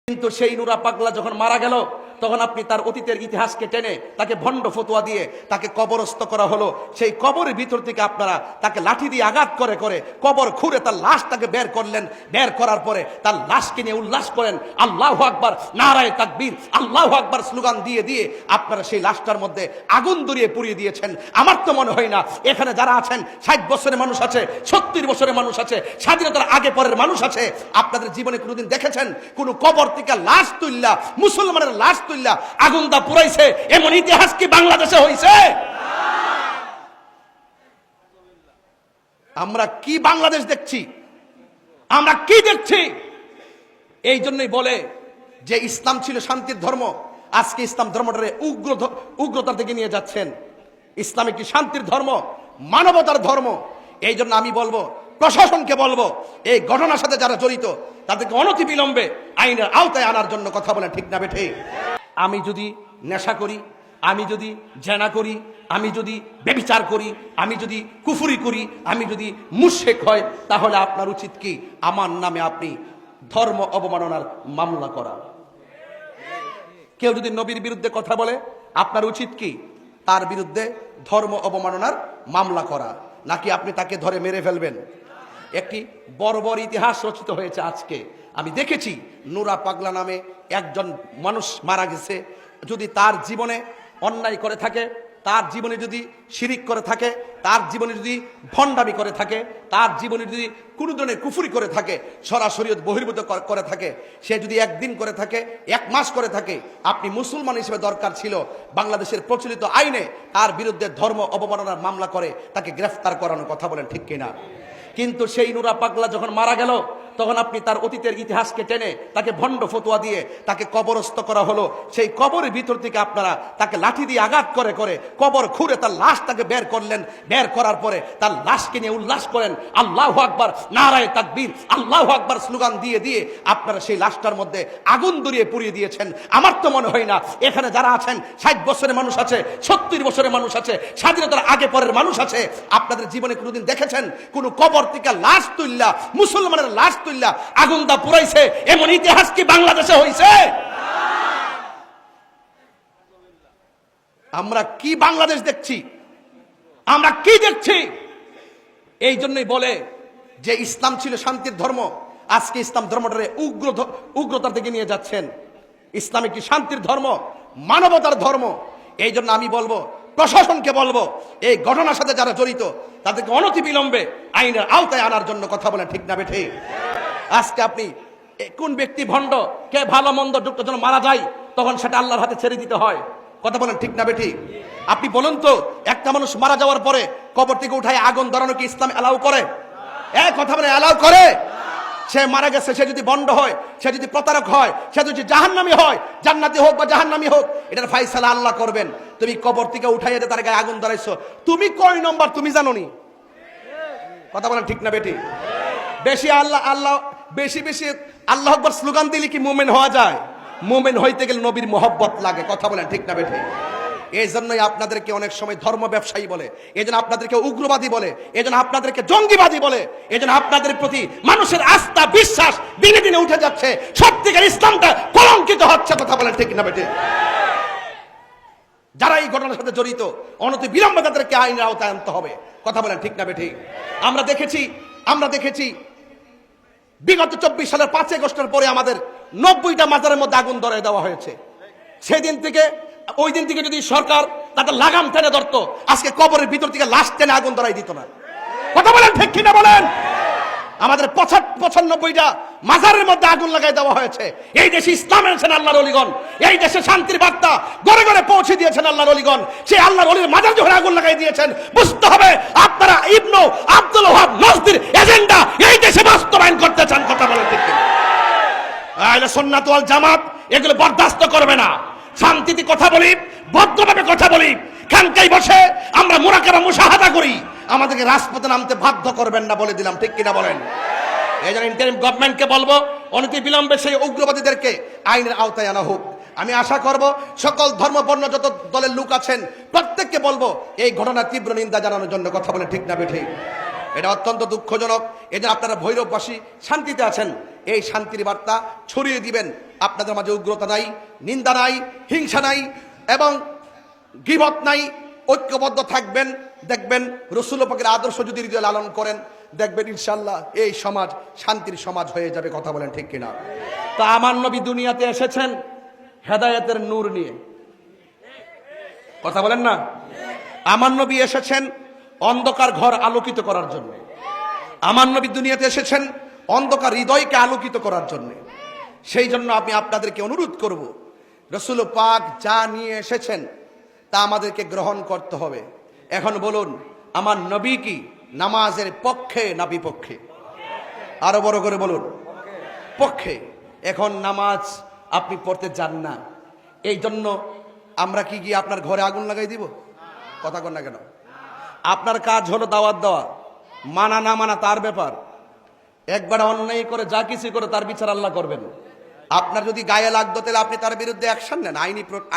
কিন্তু সেই নুরা পাগলা যখন মারা গেল তখন আপনি তার অতীতের ইতিহাসকে টেনে তাকে ভণ্ড ফতোয়া দিয়ে তাকে কবরস্থ করা হলো। সেই কবরের ভিতর থেকে আপনারা তাকে লাঠি দিয়ে আঘাত করে করে কবর খুঁড়ে তার লাশটাকে বের করলেন। বের করার পরে তার লাশকে নিয়ে উল্লাস করেন, আল্লাহু আকবার, নারায়ে তাকবীর, আল্লাহু আকবার স্লোগান দিয়ে দিয়ে আপনারা সেই লাশটার মধ্যে আগুন ধরিয়ে পুড়িয়ে দিয়েছেন। আমার তো মনে হয় না এখানে যারা আছেন 60 বছরের মানুষ আছে, 70 বছরের মানুষ আছে, স্বাধীনতার আগে পরের মানুষ আছে, আপনাদের জীবনে কোনোদিন দেখেছেন কোন কবর থেকে লাশ তুললা, মুসলমানের লাশ তুললা আগুন দা পুরাইছে? এমন ইতিহাস কি বাংলাদেশে হইছে? আমরা কি বাংলাদেশ দেখছি? আমরা কি দেখছি? এই জন্যই বলে যে ইসলাম ছিল শান্তির ধর্ম, আজকে ইসলাম ধর্মটারে উগ্রতার দিকে নিয়ে যাচ্ছেন। ইসলাম একটি শান্তির ধর্ম, মানবতার ধর্ম। এই জন্য আমি বলবো, প্রশাসনকে বলবো, এই ঘটনার সাথে যারা জড়িত তাদেরকে অনতিবিলম্বে আইনের আওতায় আনার জন্য কথা বলেন, ঠিক না বেঠে? আমি যদি নেশা করি, আমি যদি জেনা করি, আমি যদি ব্যভিচার করি, আমি যদি কুফরি করি, আমি যদি মুশরিক হয়, তাহলে আপনার উচিত কি আমার নামে আপনি ধর্ম অবমাননার মামলা করা? কেউ যদি নবীর বিরুদ্ধে কথা বলে আপনার উচিত কি তার বিরুদ্ধে ধর্ম অবমাননার মামলা করা, নাকি আপনি তাকে ধরে মেরে ফেলবেন? একটি বর্বর ইতিহাস রচিত হয়েছে আজকে। আমি দেখেছি নুরা পাগলা নামে একজন মানুষ মারা গেছে। যদি তার জীবনে অন্যায় করে থাকে, তার জীবনে যদি শিরিক করে থাকে, তার জীবনে যদি ভণ্ডামি করে থাকে, তার জীবনে যদি কোনো ধরনের কুফরি করে থাকে, সরাসরি বহির্ভূত করে থাকে, সে যদি একদিন করে থাকে, 1 মাস করে থাকে, আপনি মুসলমান হিসেবে দরকার ছিল বাংলাদেশের প্রচলিত আইনে তার বিরুদ্ধে ধর্ম অবমাননার মামলা করে তাকে গ্রেফতার করানোর কথা বলেন, ঠিক কিনা? কিন্তু সেই নুরা পাগলা যখন মারা গেল তখন আপনি তার অতীতের ইতিহাসকে টেনে তাকে ভণ্ড ফতোয়া দিয়ে তাকে কবরস্থ করা হলো। সেই কবরের ভিতর থেকে আপনারা তাকে লাঠি দিয়ে আঘাত করে করে কবর খুঁড়ে তার লাশটাকে বের করলেন। বের করার পরে তার লাশকে নিয়ে উল্লাস করেন, আল্লাহু আকবার, নারায়ে তাকবীর, আল্লাহু আকবার স্লোগান দিয়ে দিয়ে আপনারা সেই লাশটার মধ্যে আগুন ধরিয়ে পুড়িয়ে দিয়েছেন। আমার তো মনে হয় না এখানে যারা আছেন 60 বছরের মানুষ আছে, 70 বছরের মানুষ আছে, স্বাধীনতার আগে পরের মানুষ আছে, আপনাদের জীবনে কোনোদিন দেখেছেন কোন কবর থেকে লাশ তুললা, মুসলমানের লাশ তুললা আগুন দা পুরাইছে? এমন ইতিহাস কি বাংলাদেশে হইছে? আমরা কি বাংলাদেশ দেখছি? আমরা কি দেখছি? এই জন্যই বলে যে ইসলাম ছিল শান্তির ধর্ম, আজকে ইসলাম ধর্মটারে উগ্রতার দিকে নিয়ে যাচ্ছেন। ইসলাম একটি শান্তির ধর্ম, মানবতার ধর্ম। এই জন্য আমি বলবো, প্রশাসনকে বলবো, এই ঘটনার সাথে যারা জড়িত তাদেরকে অনতিবিলম্বে আইনের আওতায় আনার জন্য কথা বলেন, ঠিক না বেঠে? আজকে আপনি কোন ব্যক্তি ভণ্ড, কে ভালো মন্দ যুক্ত জন মারা যায় তখন সেটা আল্লাহর হাতে ছেড়ে দিতে হয়, কথা বলেন, ঠিক না বেঠি? আপনি বলুন তো, একটা মানুষ মারা যাওয়ার পরে কবর থেকে উঠায় আগুন ধরানো কি ইসলাম অ্যালাউ করে? কথা বলে অ্যালাউ করে? সে মারা গেছে, সে যদি ভণ্ড হয়, সে যদি প্রতারক হয়, সে যদি জাহান্নামী হয়, জান্নাতি হোক বা জাহান্নামী হোক, এটার ফায়সালা আল্লাহ করবেন। তুমি কবর থেকে উঠাইয়া তার গায়ে আগুন ধরাইছো, তুমি কয় নম্বর তুমি জানো নি? কথা বলেন, ঠিক না বেটি? বেশি আল্লাহ আল্লাহ বেশি বেশি আল্লাহ আকবার স্লোগান দিলে কি মুমিন হওয়া যায়? মুমিন হইতে গেলে নবীর মোহব্বত লাগে, কথা বলেন, ঠিক না বেটি? এই জন্যই আপনাদেরকে অনেক সময় ধর্ম ব্যবসায়ী বলে, এই জন্য আপনাদেরকে উগ্রবাদী বলে, এই জন্য আপনাদেরকে জঙ্গিবাদী বলে, এই জন্য আপনাদের প্রতি মানুষের আস্থা বিশ্বাস দিনে দিনে উঠে যাচ্ছে, সত্যিকার ইসলামটা কলঙ্কিত হচ্ছে, কথা বলেন, ঠিক না বেটি? যারা এই ঘটনার সাথে জড়িত অনতিবিলম্বে তাদেরকে আইনের আওতায় আনতে হবে, কথা বলেন, ঠিক না বেটি? আমরা দেখেছি বিগত 24 সালের 5 আগস্টের পরে আমাদের 90টা মাজারের মধ্যে আগুন ধরায় দেওয়া হয়েছে। সেদিন থেকে ওই দিন থেকে যদি সরকার তাদের লাগাম টেনে ধরতো, আজকে কবরের ভিতর থেকে লাশ টেনে আগুন ধরাই দিত না, কথা বলেন, ঠিক কিনা বলেন? আমাদের 95টা মাজারের মধ্যে আগুন লাগাই দেওয়া হয়েছে। এই দেশে ইসলাম এনেছেন আল্লাহর ওলিগণ, এই দেশে শান্তির বার্তা ঘরে ঘরে পৌঁছে দিয়েছেন আল্লাহর ওলিগণ। সেই আল্লাহর ওলির মাজার যখন আগুন লাগাই দিয়েছেন, বুঝতে হবে আপনারা ইবনু আব্দুল ওয়াহাব নজদির এজেন্ডা এই দেশে বাস্তবায়ন করতে চান, কথা বলেন, ঠিক কিনা? আহলে সুন্নাত ওয়াল জামাত এগুলো বরদাস্ত করবে না। শান্তিতে কথা বলি, ভদ্রভাবে কথা বলি, খানকায় বসে আমরা মুরাকাবা মুশাহাদা করি, আমাদেরকে রাজপথে নামতে বাধ্য করবেন না, বলে দিলাম, ঠিক কিনা বলেন? এই জন্য ইন্টারিম গভর্নমেন্টকে বলবো, অনতিবিলম্বে সেই উগ্রবাদীদেরকে আইনের আওতায় আনা হোক। আমি আশা করব সকল ধর্ম বর্ণ যত দলের লোক আছেন প্রত্যেককে বলবো এই ঘটনার তীব্র নিন্দা জানানোর জন্য, কথা বলে, ঠিক না বেঠি? এটা অত্যন্ত দুঃখজনক। এই যে আপনারা ভৈরববাসী শান্তিতে আছেন, এই শান্তির বার্তা ছড়িয়ে দিবেন। আপনাদের মাঝে উগ্রতা নাই, নিন্দা নাই, হিংসা নাই এবং গীবত নাই। ঐক্যবদ্ধ থাকবেন, দেখবেন রাসূল পাকের আদর্শ যদি হৃদয়ে লালন করেন, দেখবেন ইনশাআল্লাহ এই সমাজ শান্তির সমাজ হয়ে যাবে। কথা বলেন ঠিক কিনা? তা আমার নবী দুনিয়াতে এসেছেন হেদায়েতের নূর নিয়ে। কথা বলেন না? আমার নবী এসেছেন অন্ধকার ঘর আলোকিত করার জন্য। আমার নবী দুনিয়াতে এসেছেন অন্ধকার হৃদয়কে আলোকিত করার জন্য। সেই জন্য আমি আপনাদেরকে অনুরোধ করব, রাসূল পাক যা নিয়ে এসেছেন তা আমাদেরকে গ্রহণ করতে হবে। এখন বলুন, আমার নবী কি নামাজের পক্ষে না বিপক্ষে? আরো বড় করে বলুন, পক্ষে। এখন নামাজ আপনি পড়তে যান না, এই জন্য আমরা কি গিয়ে আপনার ঘরে আগুন লাগাই দিব? কথা কন না কেন? আপনার কাজ হলো দাওয়াত দেওয়া, মানা না মানা তার ব্যাপার। একবার অন্যায় করে যা কিছু করে তার বিচার আল্লাহ করবেন। আপনার যদি গায়ে লাগতো তাহলে আপনি তার বিরুদ্ধে অ্যাকশন নেন,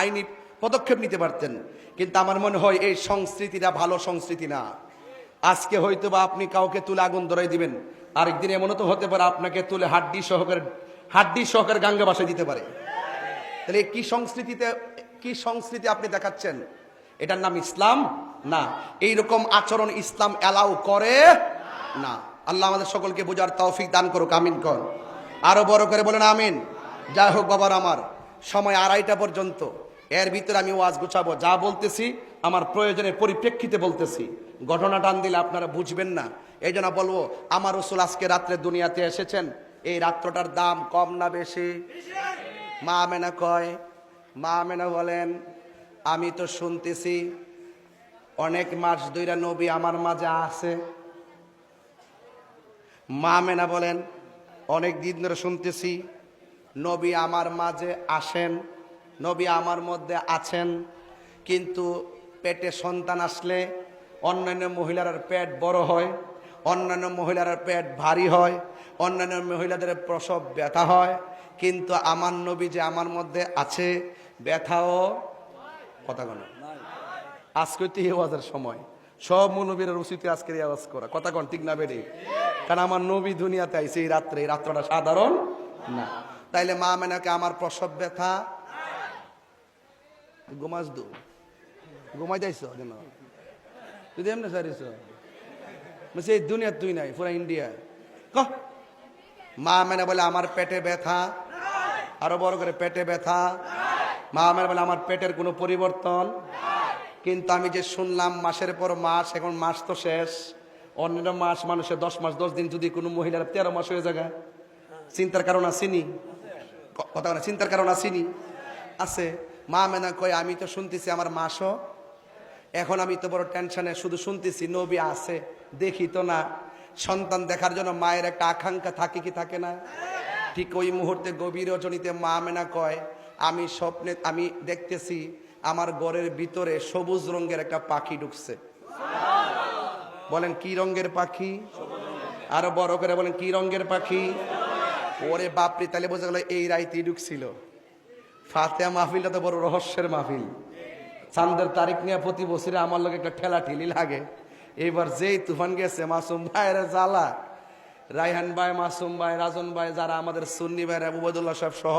আইনি পদক্ষেপ নিতে পারতেন। কিন্তু আমার মনে হয় এই সংস্কৃতিটা ভালো সংস্কৃতি না। আজকে হয়তো বা আপনি কাউকে তুলে আগুন ধরাই দিবেন, আরেকদিন এমনও তো হতে পারে আপনাকে তুলে হাড্ডি সহকারে গাঙ্গে বাসায় দিতে পারে। তাহলে কি সংস্কৃতি আপনি দেখাচ্ছেন? এটার নাম ইসলাম না। এইরকম আচরণ ইসলাম অ্যালাউ করে না। আল্লাহ আমাদের সকলকে বোঝার তৌফিক দান করুক। আমিন কর। আরো বড় করে বলেন আমিন। যাই হোক বাবার, আমার সময় 2:30টা পর্যন্ত, এর ভিতরে আমি ওয়াজ গুছাবো। যা বলতেছি আমার প্রয়োজনের পরিপ্রেক্ষিতে বলতেছি। ঘটনা টান দিলে আপনারা বুঝবেন না, এই জন্য বলবো আমার রাসূল আজকে রাত্রে দুনিয়াতে এসেছেন। এই রাত্রটার দাম কম না বেশি? মা আমেনা কয়, মা আমেনা বলেন আমি তো শুনতেছি অনেক মাস ধইরা নবী আমার মাঝে আছে। মা আমেনা বলেন অনেক দিন ধরে শুনতেছি নবী আমার মাঝে আসেন, নবী আমার মধ্যে আছেন, কিন্তু পেটে সন্তান আসলে অন্যান্য মহিলার পেট বড় হয়, অন্যান্য মহিলার পেট ভারী হয়, অন্যান্য মহিলাদের প্রসব ব্যথা হয়, কিন্তু আমার নবী যে আমার মধ্যে আছে ব্যথাও কথা কন। আজকে তো এই আওয়াজের সময়, সব নবীর উচিত আজকের এই আওয়াজ করা। কথা কন ঠিক না বেড়ে? কারণ আমার নবী দুনিয়াতে আইছে এই রাত্রটা সাধারণ না। তাইলে মা মেনাকে আমার প্রসব ব্যথা ঘুমাই যাইছ কেন? তুই এমনি সারিস এই দুনিয়া তুই নাই, পুরা ইন্ডিয়া। মা মেনা বলে আমার পেটে ব্যথা, আরো বড় করে পেটে ব্যথা। মা মেনা বলে আমার পেটের কোনো পরিবর্তন। কিন্তু আমি যে শুনলাম মাসের পর মাস, এখন মাস তো শেষ। অন্যান্য মাস মানুষের 10 মাস 10 দিন, যদি কোনো মহিলার 13 মাস হয়ে যায়, চিন্তার কারণ আসেনি? কথা বলে চিন্তার কারণ আসেনি? আছে। মা মেনা কয় আমি তো শুনতেছি আমার মাসও, এখন আমি তো বড় টেনশনে, শুধু শুনতেছি নবী আছে, দেখি তো না। সন্তান দেখার জন্য মায়ের একটা আকাঙ্ক্ষা থাকে কি থাকে না? ঠিক ওই মুহূর্তে গভীর রজনীতে মা মেনা কয় আমি স্বপ্নে আমি দেখতেছি আমার ঘরের ভিতরে সবুজ রঙের একটা পাখি ঢুকছে। বলেন কি রঙের পাখি? আরো বড় করে বলেন কি রঙের পাখি? ওরে বাপরে, তাহলে বোঝা গেল এই রাইতেই ঢুকছিল। ফাতিহা মাহফিলটা তো বড় রহস্যের মাহফিল। চাঁদের তারিখ নিয়ে প্রতি বছরে আমার লোক একটা ঠেলা ঠেলি লাগে। এইবার যেই তুফান গেছে, মাসুম ভাইয়ের জ্বালা, রায়হান ভাই, মাসুম ভাই, রাজন ভাই, যারা আমাদের সুন্নি ভাইরা, উবাইদুল্লাহ সাহেব সহ